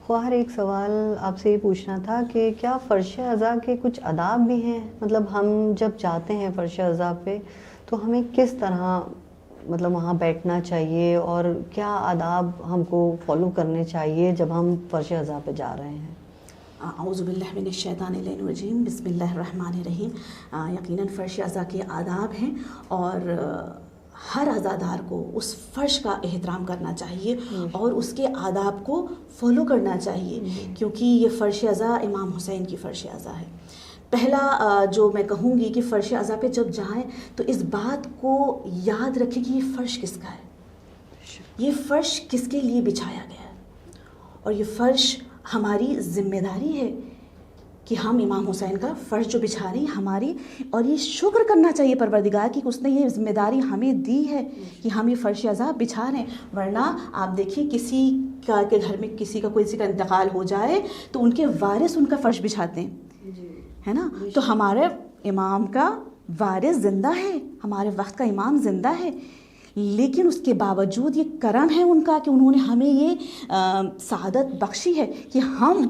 خواہر ایک سوال آپ سے یہ پوچھنا تھا کہ کیا فرش اعضاء کے کچھ آداب بھی ہیں؟ مطلب ہم جب جاتے ہیں فرش اعضاء پہ تو ہمیں کس طرح مطلب وہاں بیٹھنا چاہیے اور کیا آداب ہم کو فالو کرنے چاہیے جب ہم فرش اعضاء پہ جا رہے ہیں؟ اعوذ باللہ من الشیطان الرجیم، بسم اللہ الرحمن الرحیم۔ یقیناً فرش اعضاء کے آداب ہیں اور ہر عزادار کو اس فرش کا احترام کرنا چاہیے اور اس کے آداب کو فالو کرنا چاہیے، کیونکہ یہ فرش اعضاء امام حسین کی فرش اعضاء ہے۔ پہلا جو میں کہوں گی کہ فرش اعضاء پہ جب جائیں تو اس بات کو یاد رکھیں کہ یہ فرش کس کا ہے، یہ فرش کس کے لیے بچھایا گیا ہے، اور یہ فرش ہماری ذمہ داری ہے کہ ہم امام حسین کا فرش جو بچھا رہے ہیں ہماری، اور یہ شکر کرنا چاہیے پروردگار کی کہ اس نے یہ ذمہ داری ہمیں دی ہے کہ ہم یہ فرش اعضاء بچھا رہے ہیں۔ ورنہ آپ دیکھیے کسی کا کے گھر میں کسی کا انتقال ہو جائے تو ان کے وارث ان کا فرش بچھاتے ہیں، ہے نا؟ تو ہمارے امام کا وارث زندہ ہے، ہمارے وقت کا امام زندہ ہے، لیکن اس کے باوجود یہ کرم ہے ان کا کہ انہوں نے ہمیں یہ سعادت بخشی ہے کہ ہم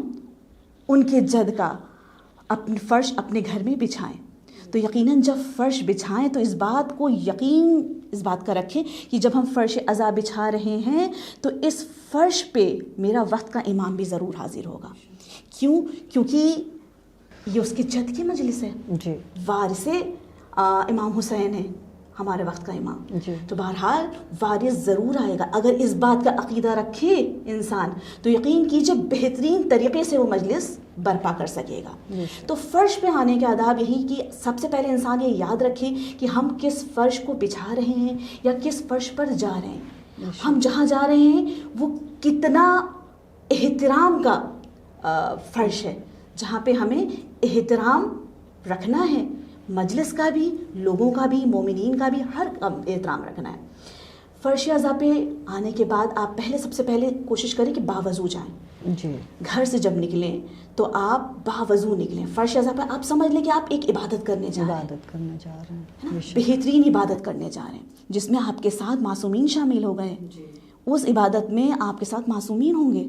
ان کے جد کا اپنے فرش اپنے گھر میں بچھائیں۔ تو یقیناً جب فرش بچھائیں تو اس بات کا رکھیں کہ جب ہم فرش اعضاء بچھا رہے ہیں تو اس فرش پہ میرا وقت کا امام بھی ضرور حاضر ہوگا۔ کیونکہ یہ اس کے جد کی مجلس ہے، جی، وارث امام حسین ہے ہمارے وقت کا امام، جی، تو بہرحال وارث ضرور آئے گا۔ اگر اس بات کا عقیدہ رکھے انسان تو یقین کیجئے بہترین طریقے سے وہ مجلس برپا کر سکے گا۔ تو فرش پہ آنے کے آداب یہی کہ سب سے پہلے انسان یہ یاد رکھے کہ ہم کس فرش کو بچھا رہے ہیں یا کس فرش پر جا رہے ہیں، ہم جہاں جا رہے ہیں وہ کتنا احترام کا فرش ہے، جہاں پہ ہمیں احترام رکھنا ہے، مجلس کا بھی، لوگوں کا بھی، مومنین کا بھی، ہر احترام رکھنا ہے۔ فرش اعضاء پہ آنے کے بعد آپ سب سے پہلے کوشش کریں کہ باوضو جائیں۔ جی، گھر سے جب نکلیں تو آپ باوضو نکلیں۔ فرش اعضاء پہ آپ سمجھ لیں کہ آپ ایک عبادت کرنے جا رہے ہیں، عبادت کرنے جا رہے ہیں، ہے نا؟ بہترین عبادت کرنے جا رہے ہیں جس میں آپ کے ساتھ معصومین شامل ہو گئے ہیں، اس عبادت میں آپ کے ساتھ معصومین ہوں گے،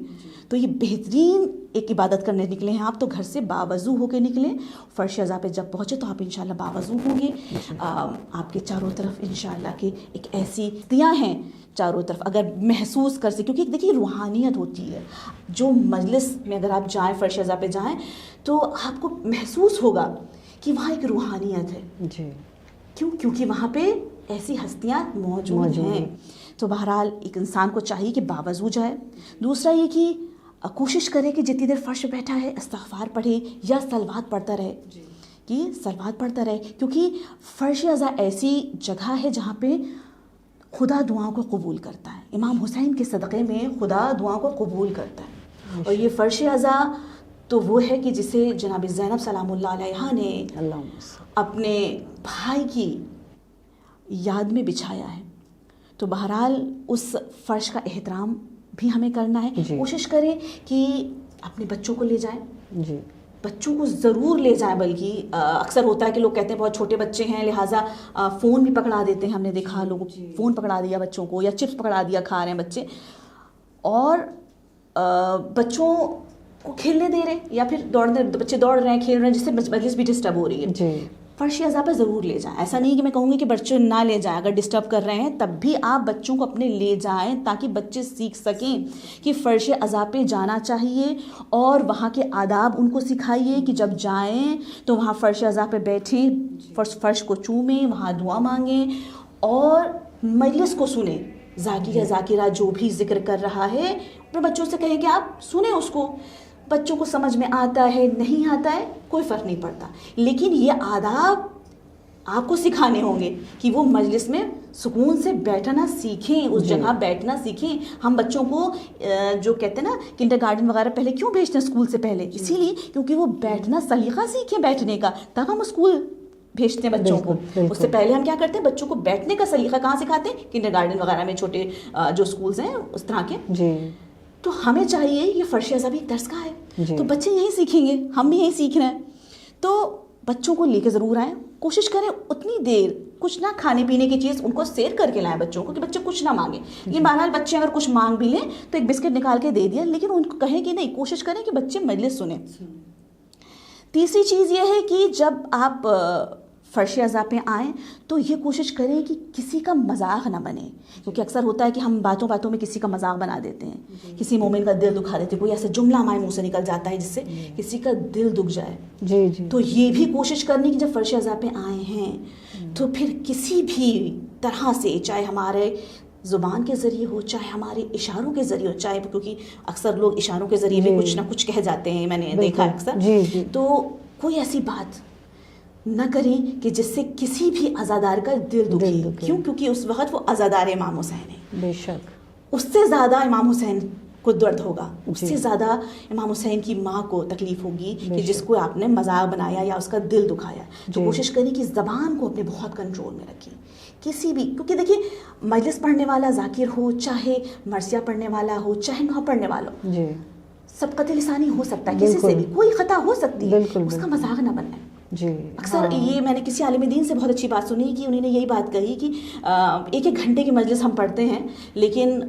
تو یہ بہترین ایک عبادت کرنے نکلے ہیں آپ، تو گھر سے باوضو ہو کے نکلیں۔ فرش اعضاء پہ جب پہنچے تو آپ انشاءاللہ باوضو ہوں گے۔ آپ کے چاروں طرف انشاءاللہ کہ ایک ایسی دیا ہیں چاروں طرف، اگر محسوس کر سکیں، کیونکہ دیکھیے روحانیت ہوتی ہے جو مجلس میں، اگر آپ جائیں فرش اعضاء پہ جائیں تو آپ کو محسوس ہوگا کہ وہاں ایک روحانیت ہے۔ جی، کیونکہ وہاں پہ ایسی ہستیاں موجود ہیں۔ تو بہرحال ایک انسان کو چاہیے کہ باوضو جائے۔ دوسرا یہ کہ کوشش کرے کہ جتنی دیر فرش بیٹھا ہے استغفار پڑھے یا صلوات پڑھتا رہے، کہ صلوات پڑھتا رہے، کیونکہ فرش اعضاء ایسی جگہ ہے جہاں پہ خدا دعاؤں کو قبول کرتا ہے۔ امام حسین کے صدقے میں خدا دعاؤں کو قبول کرتا ہے، اور یہ فرش اعضاء تو وہ ہے کہ جسے جناب زینب سلام اللہ علیہا نے اپنے بھائی کی یاد میں بچھایا ہے۔ تو بہرحال اس فرش کا احترام بھی ہمیں کرنا ہے۔ کوشش کریں کہ اپنے بچوں کو لے جائیں، جی، بچوں کو ضرور لے جائیں، بلکہ اکثر ہوتا ہے کہ لوگ کہتے ہیں بہت چھوٹے بچے ہیں لہٰذا فون بھی پکڑا دیتے ہیں، ہم نے دیکھا لوگوں فون پکڑا دیا بچوں کو، یا چپس پکڑا دیا کھا رہے ہیں بچے، اور بچوں کو کھیلنے دے رہے ہیں، یا پھر بچے دوڑ رہے ہیں، کھیل رہے ہیں، جس سے مجلس بھی ڈسٹرب ہو رہی ہے۔ جی، فرش اعضاء پہ ضرور لے جائیں۔ ایسا نہیں کہ میں کہوں گی کہ بچے نہ لے جائیں، اگر ڈسٹرب کر رہے ہیں تب بھی آپ بچوں کو اپنے لے جائیں تاکہ بچے سیکھ سکیں کہ فرش اعضاء پہ جانا چاہیے، اور وہاں کے آداب ان کو سکھائیے کہ جب جائیں تو وہاں فرش اعضاء پہ بیٹھیں، فرش کو چومیں، وہاں دعا مانگیں اور مجلس کو سنیں۔ ذاکر یا ذاکرہ جو بھی ذکر کر رہا ہے اپنے بچوں سے کہیں کہ آپ سنیں اس کو۔ بچوں کو سمجھ میں آتا ہے نہیں آتا ہے کوئی فرق نہیں پڑتا، لیکن یہ آداب آپ کو سکھانے ہوں گے کہ وہ مجلس میں سکون سے بیٹھنا سیکھیں، اس جگہ بیٹھنا سیکھیں۔ ہم بچوں کو جو کہتے ہیں نا کنڈر گارڈن وغیرہ پہلے کیوں بھیجتے ہیں اسکول سے پہلے؟ اسی لیے کیونکہ وہ بیٹھنا سلیقہ سیکھیں بیٹھنے کا، تب ہم اسکول بھیجتے ہیں بچوں کو۔ اس سے پہلے ہم کیا کرتے ہیں، بچوں کو بیٹھنے کا سلیقہ کہاں سکھاتے ہیں؟ کنڈر گارڈن وغیرہ میں، چھوٹے جو اسکولز ہیں اس طرح کے۔ جی، تو ہمیں چاہیے، یہ فرش اعضاء بھی ایک درس کا ہے، تو بچے یہی سیکھیں گے، ہم بھی یہی سیکھ رہے ہیں۔ تو بچوں کو لے کے ضرور آئیں, کوشش کریں اتنی دیر کچھ نہ کھانے پینے کی چیز ان کو سیر کر کے لائیں بچوں کو, کہ بچے کچھ نہ مانگیں. لیکن بہرحال بچے اگر کچھ مانگ بھی لیں تو ایک بسکٹ نکال کے دے دیا, لیکن ان کو کہیں کہ نہیں, کوشش کریں کہ بچے مجلس سنیں. تیسری چیز یہ ہے کہ جب آپ فرش اعضاء پہ آئیں تو یہ کوشش کریں کہ کسی کا مذاق نہ بنے, کیونکہ اکثر ہوتا ہے کہ ہم باتوں باتوں میں کسی کا مذاق بنا دیتے ہیں, کسی مومن کا دل دکھا دیتے ہیں, کوئی ایسا جملہ ہمارے منہ سے نکل جاتا ہے جس سے کسی کا دل دکھ جائے. جی جی. تو یہ بھی کوشش کرنی کہ جب فرش اعضاء پہ آئے ہیں تو پھر کسی بھی طرح سے, چاہے ہمارے زبان کے ذریعے ہو, چاہے ہمارے اشاروں کے ذریعے ہو, چاہے کیونکہ اکثر لوگ اشاروں کے ذریعے بھی کچھ نہ کچھ کہہ جاتے ہیں, میں نے دیکھا ہے اکثر. جی جی. تو کوئی ایسی بات نہ کریں کہ جس سے کسی بھی عزادار کا دل دکھے. کیوں؟ کیونکہ اس وقت وہ عزادار امام حسین ہیں. بے شک. اس سے زیادہ امام حسین کو درد ہوگا, اس سے زیادہ امام حسین کی ماں کو تکلیف ہوگی کہ جس کو آپ نے مذاق بنایا یا اس کا دل دکھایا. تو کوشش کریں کہ زبان کو اپنے بہت کنٹرول میں رکھیں. کسی بھی, کیونکہ دیکھیے مجلس پڑھنے والا ذاکر ہو, چاہے مرثیہ پڑھنے والا ہو, چاہے نہ پڑھنے والا ہو, جی, سبقت لسانی ہو سکتا ہے, کسی سے بھی کوئی خطا ہو سکتی ہے, اس کا مذاق نہ بنائیں. جی. اکثر یہ میں نے کسی عالم دین سے بہت اچھی بات سنی کہ انہوں نے یہی بات کہی کہ ایک ایک گھنٹے کی مجلس ہم پڑھتے ہیں, لیکن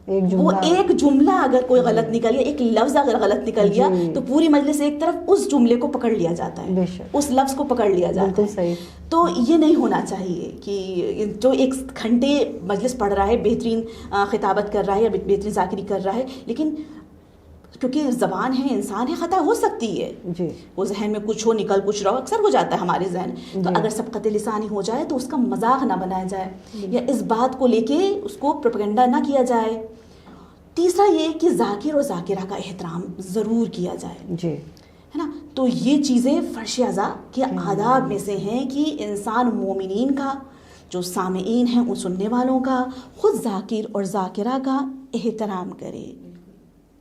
وہ ایک جملہ اگر کوئی غلط نکل گیا, ایک لفظ اگر غلط نکل گیا تو پوری مجلس ایک طرف اس جملے کو پکڑ لیا جاتا ہے, اس لفظ کو پکڑ لیا جاتا ہے. تو یہ نہیں ہونا چاہیے کہ جو ایک گھنٹے مجلس پڑھ رہا ہے, بہترین خطابت کر رہا ہے یا بہترین ذاکری کر رہا ہے, لیکن کیونکہ زبان ہے, انسان ہے, خطا ہو سکتی ہے. جی. وہ ذہن میں کچھ ہو, نکل کچھ رہو, اکثر ہو جاتا ہے ہمارے ذہن. تو اگر سبقت لسانی ہو جائے تو اس کا مذاق نہ بنایا جائے, یا اس بات کو لے کے اس کو پروپیگنڈا نہ کیا جائے. تیسرا یہ کہ ذاکر اور ذاکرہ کا احترام ضرور کیا جائے. جی, ہے نا. تو یہ چیزیں فرش اعضاء کے آداب میں سے ہیں کہ انسان مومنین کا, جو سامعین ہیں ان سننے والوں کا, خود ذاکر اور ذاکرہ کا احترام کرے.